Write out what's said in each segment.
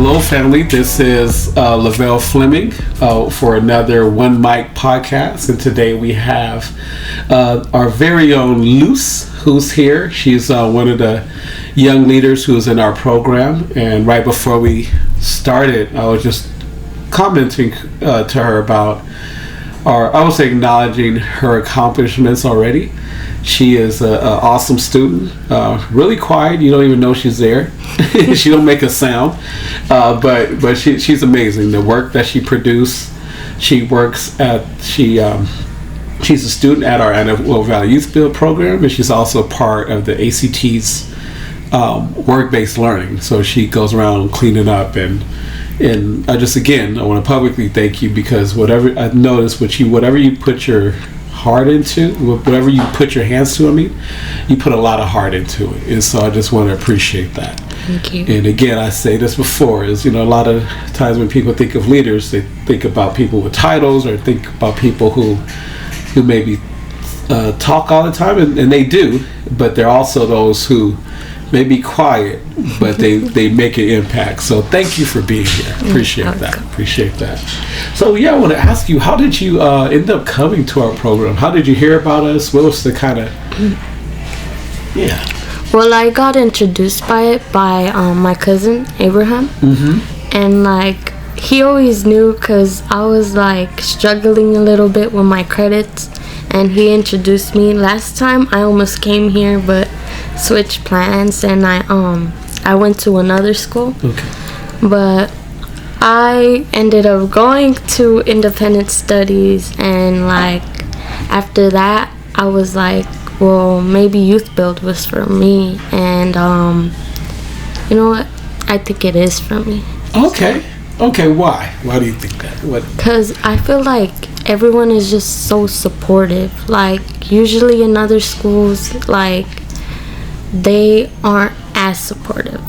Hello, family. This is Lavelle Fleming for another One Mic podcast. And today we have our very own Luce, who's here. She's one of the young leaders who's in our program. And right before we started, I was just commenting to her about, or I was acknowledging her accomplishments already. She is an awesome student, really quiet. You don't even know she's there. She don't make a sound, but she's amazing. The work that she produced, she's a student at our Antelope Valley Youth Build program, and she's also part of the ACT's work-based learning. So she goes around cleaning up, and I want to publicly thank you, because whatever I've noticed with you, whatever you put your heart into, whatever you put your hands to, you put a lot of heart into it, and so I just want to appreciate that. Thank you. And again, I say this before, is a lot of times when people think of leaders, they think about people with titles, or think about people who maybe talk all the time, and they do, but they're also those who may be quiet, but they make an impact. So thank you for being here. Appreciate that. So yeah, I want to ask you, how did you end up coming to our program? How did you hear about us? What was the kind of Well, I got introduced by my cousin Abraham, and he always knew, because I was struggling a little bit with my credits, and he introduced me. Last time I almost came here, but switched plans, and I went to another school. Okay. But I ended up going to independent studies, and after that I was well, maybe Youth Build was for me, and you know what, I think it is for me. Okay, why do you think that? What? Because I feel like everyone is just so supportive. Usually in other schools, they aren't as supportive.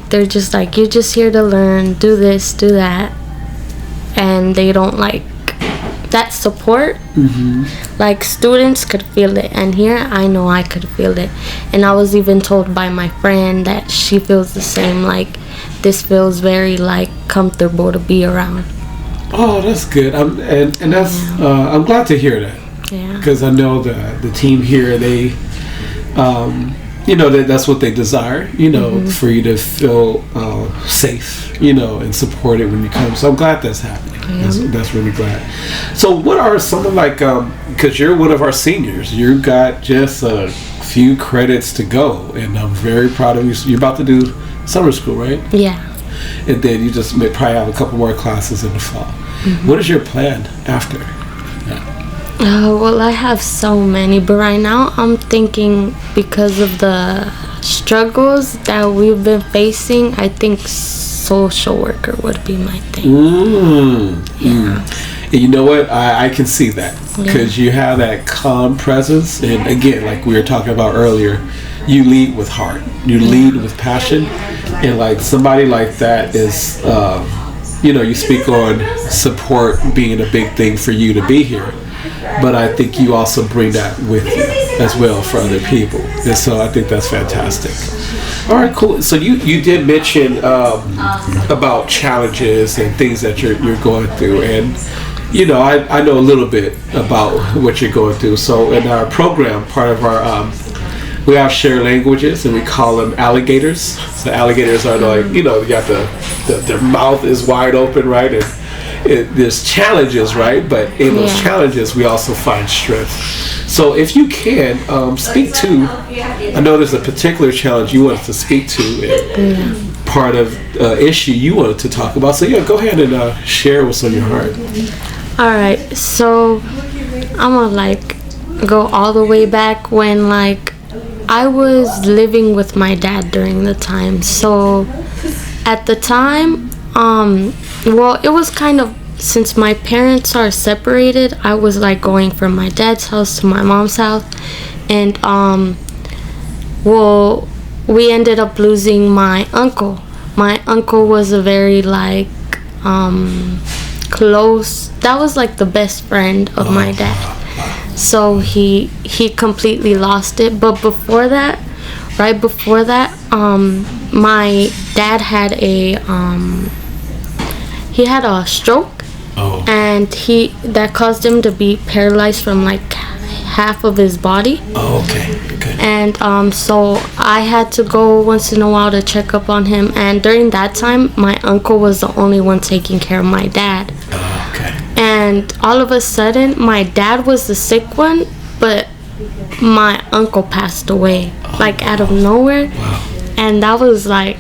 They're just you're just here to learn, do this, do that, and they don't that support. Students could feel it, and here I know I could feel it. And I was even told by my friend that she feels the same. This feels very comfortable to be around. Oh, that's good. And that's I'm glad to hear that. Yeah. Because I know the team here, they that's what they desire, for you to feel safe, and supported when you come. So I'm glad that's happening. Yeah. That's really glad. So what are some of because you're one of our seniors, you got just a few credits to go, and I'm very proud of you. You're about to do summer school, right? Yeah. And then you just may probably have a couple more classes in the fall. What is your plan after? Well, I have so many, but right now I'm thinking, because of the struggles that we've been facing, I think social worker would be my thing. Yeah. And you know what? I can see that, because you have that calm presence, and again, like we were talking about earlier, you lead with heart, you lead with passion, and somebody like that is, you speak on support being a big thing for you to be here. But I think you also bring that with you as well for other people, and so I think that's fantastic. All right, cool. So you did mention about challenges and things that you're going through, and I know a little bit about what you're going through. So in our program, part of our we have shared languages, and we call them alligators. So alligators are you got their mouth is wide open, right? And there's challenges, right? But in those challenges, we also find strength. So if you can speak to, I know there's a particular challenge you wanted to speak to, and part of issue you wanted to talk about. So go ahead and share what's on your heart. All right, so I'm gonna go all the way back when I was living with my dad during the time. So at the time, well, it was kind of, since my parents are separated, I was going from my dad's house to my mom's house, and well, we ended up losing my uncle. My uncle was a very close, that was the best friend of my dad. So he completely lost it. But before that, right before that, my dad had he had a stroke. Oh. And that caused him to be paralyzed from like half of his body. Oh, okay. Good. And so I had to go once in a while to check up on him. And during that time, my uncle was the only one taking care of my dad. Okay. And all of a sudden, my dad was the sick one, but my uncle passed away, like out of nowhere. Wow. And that was like,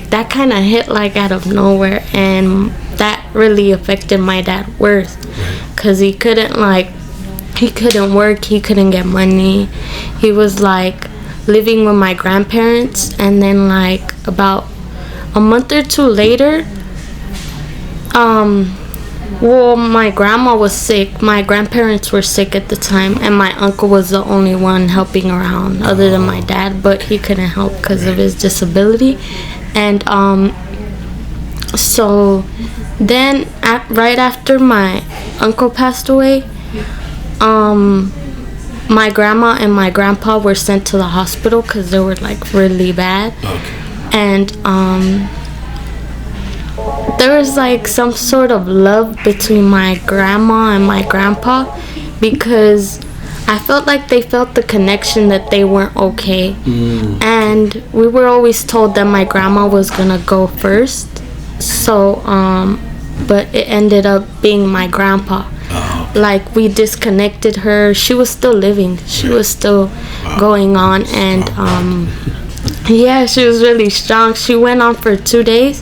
that kind of hit like out of nowhere. And that really affected my dad worse. Because he couldn't work, he couldn't get money. He was like living with my grandparents, and then like about a month or two later, my grandma was sick, my grandparents were sick at the time, and my uncle was the only one helping around other than my dad, but he couldn't help because of his disability. And so then right after my uncle passed away, my grandma and my grandpa were sent to the hospital because they were like really bad. Okay. And there was like some sort of love between my grandma and my grandpa, because I felt like they felt the connection that they weren't okay. And we were always told that my grandma was gonna go first, so but it ended up being my grandpa. Like, we disconnected her. She was still living. She was still going on. And yeah, she was really strong. She went on for 2 days.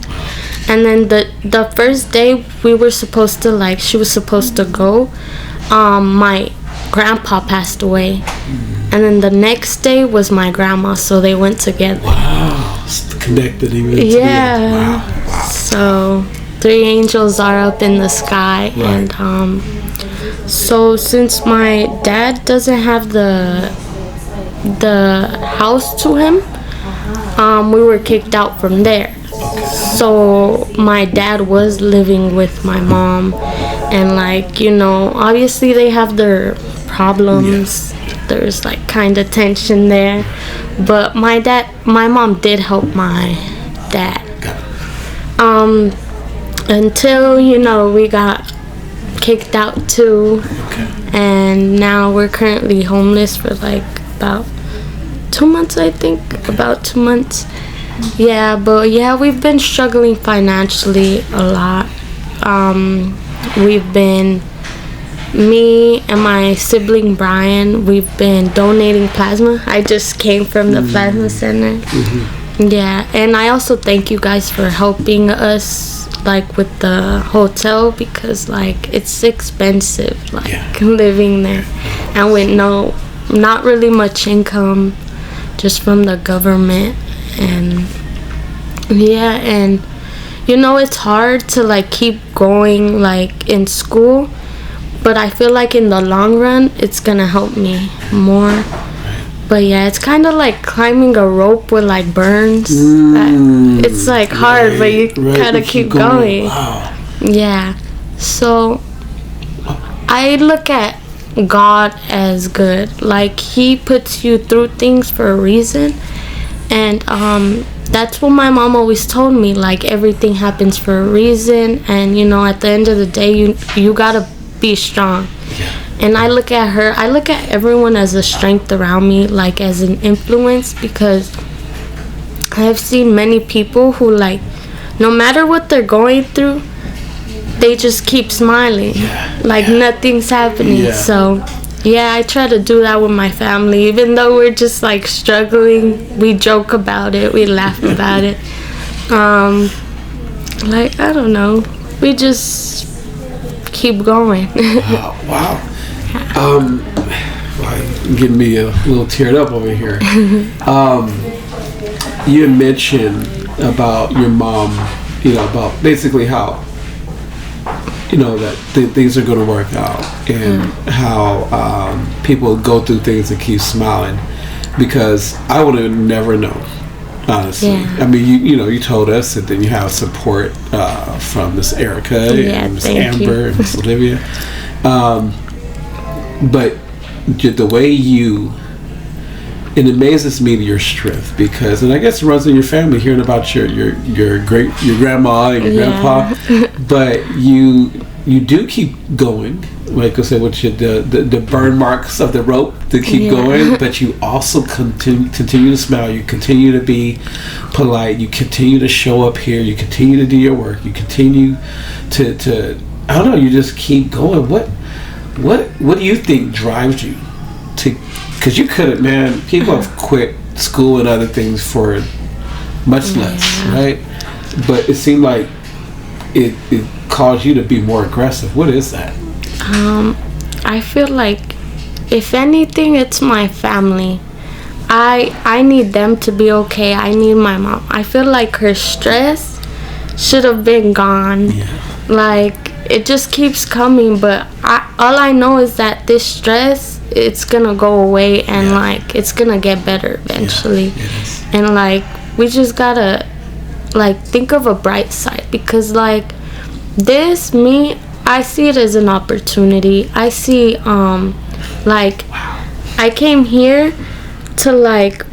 And then the first day we were supposed to, like, she was supposed to go, my grandpa passed away. And then the next day was my grandma, so they went together. Wow. Connected even together. Yeah. Wow. So 3 angels are up in the sky. Right. And so since my dad doesn't have the house to him, we were kicked out from there. So my dad was living with my mom, and like, you know, obviously they have their problems. There's like kind of tension there, but my mom did help my dad. Until, you know, we got kicked out too. And now we're currently homeless for like about 2 months, I think. About 2 months. Yeah, but yeah, we've been struggling financially a lot. Me and my sibling Brian, we've been donating plasma. I just came from the plasma center. Yeah, and I also thank you guys for helping us, like, with the hotel, because like it's expensive, like living there, and with not really much income, just from the government. And yeah, and you know, it's hard to like keep going like in school, but I feel like in the long run it's gonna help me more. But yeah, it's kind of like climbing a rope with like burns. It's like hard, but you gotta keep going. Wow. Yeah. So I look at God as good. Like, He puts you through things for a reason. And that's what my mom always told me. Like, everything happens for a reason. And, you know, at the end of the day, you gotta be strong. And I look at everyone as a strength around me, like as an influence, because I've seen many people who, like, no matter what they're going through, they just keep smiling, like nothing's happening. So yeah, I try to do that with my family. Even though we're just like struggling, we joke about it, we laugh about it. Like, I don't know, we just keep going. Wow. Getting me a little teared up over here. You mentioned about your mom, you know, about basically how, you know, that things are going to work out, and how people go through things and keep smiling, because I would have never known, honestly. I mean, you told us that then you have support from Miss Erica and Miss Amber and Miss Olivia, but the way you it amazes me your strength because, and I guess it runs in your family, hearing about your grandma and your grandpa, but you do keep going. Like I said, with the burn marks of the rope to keep going, but you also continue to smile. You continue to be polite. You continue to show up here. You continue to do your work. You continue to I don't know. You just keep going. What do you think drives you to? Because you couldn't, man. People have quit school and other things for much less, right? But it seemed like it caused you to be more aggressive. What is that? I feel like, if anything, it's my family. I need them to be okay. I need my mom. I feel like her stress should have been gone. Yeah. Like, it just keeps coming, but all I know is that this stress, it's gonna go away, and like, it's gonna get better eventually. And like, we just gotta like think of a bright side, because like I see it as an opportunity. I see like, I came here to like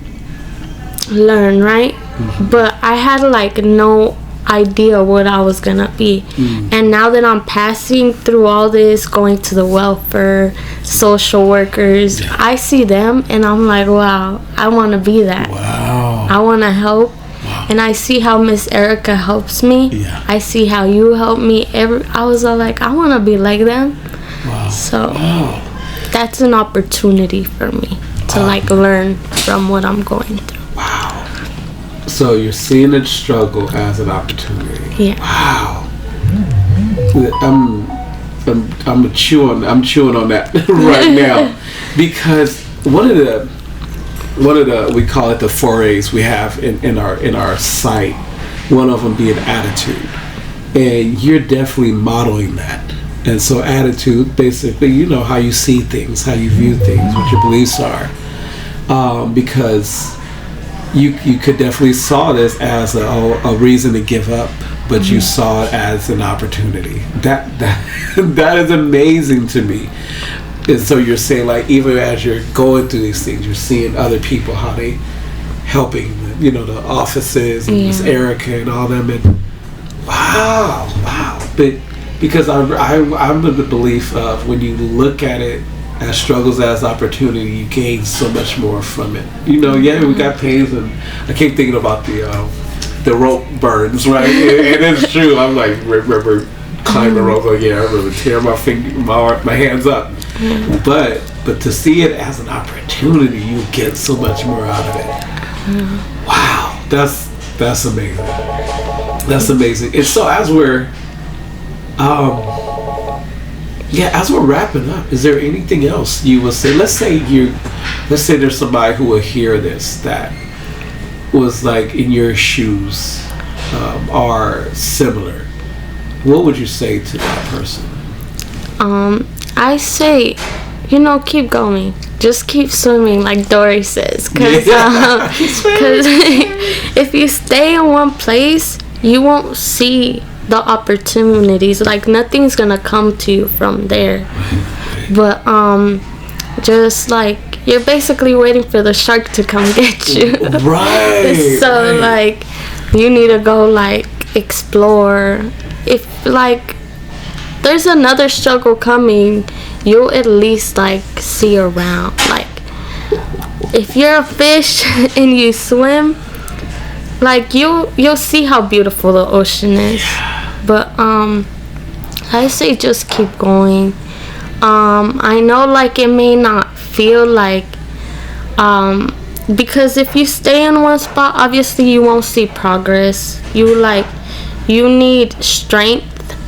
learn, right? But I had like no idea what I was gonna be. And now that I'm passing through all this, going to the welfare, social workers, I see them and I'm like, wow, I want to be that. I want to help. And I see how Miss Erica helps me. I see how you help me. I was all like, I want to be like them. So that's an opportunity for me to like learn from what I'm going through. So you're seeing the struggle as an opportunity. Wow. I'm chewing on that right now, because one of the we call it the forays we have in our site. One of them being attitude, and you're definitely modeling that. And so attitude, basically, you know, how you see things, how you view things, what your beliefs are, because. You could definitely saw this as a reason to give up, but you saw it as an opportunity. That is amazing to me. And so you're saying, like, even as you're going through these things, you're seeing other people, how they helping, you know, the offices and Miss Erica and all them, and wow. But because I'm of the belief of, when you look at it as struggles as opportunity, you gain so much more from it. You know, we got pains, and I keep thinking about the rope burns, right? And it's true. I'm like, remember climbing the rope? Like, I remember tearing my hands up. But to see it as an opportunity, you get so much more out of it. Wow, that's amazing. That's amazing. And so as we're as we're wrapping up, is there anything else you will say? Let's say there's somebody who will hear this that was like in your shoes, or similar. What would you say to that person? I say, keep going. Just keep swimming, like Dory says. Because if you stay in one place, you won't see the opportunities. Like, nothing's gonna come to you from there. But just like, you're basically waiting for the shark to come get you. So like, you need to go like explore. If like there's another struggle coming, you'll at least like see around. Like, if you're a fish and you swim, like you'll see how beautiful the ocean is. But I say just keep going. I know like it may not feel like, because if you stay in one spot, obviously you won't see progress. You need strength,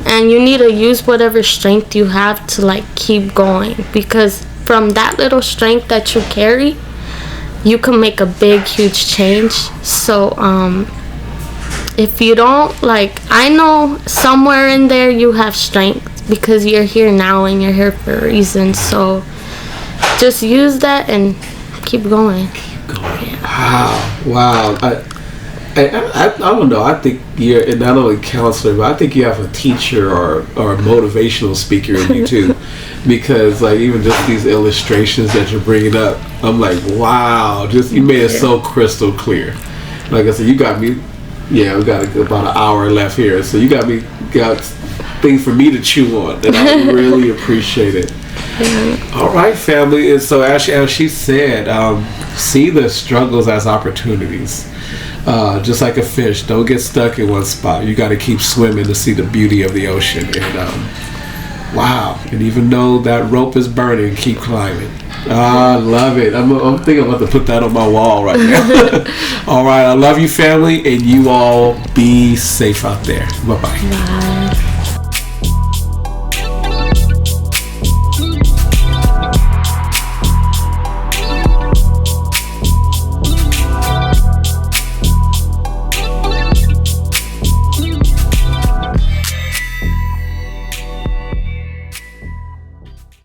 and you need to use whatever strength you have to like keep going, because from that little strength that you carry, you can make a big, huge change. So if you don't, like, I know somewhere in there you have strength, because you're here now and you're here for a reason. So just use that and keep going. Wow. I don't know. I think you're not only a counselor, but I think you have a teacher or a motivational speaker in you too. because like even just these illustrations that you're bringing up, I'm like, wow, just you made it so crystal clear. Like I said, you got me. Yeah, we got about an hour left here, so you got things for me to chew on, and I really appreciate it. All right, family. And so as she said, see the struggles as opportunities. Just like a fish, don't get stuck in one spot. You got to keep swimming to see the beauty of the ocean. And wow, and even though that rope is burning, keep climbing. I love it. I'm thinking I'm about to put that on my wall right now. All right, I love you, family, and you all be safe out there. Bye-bye. Bye.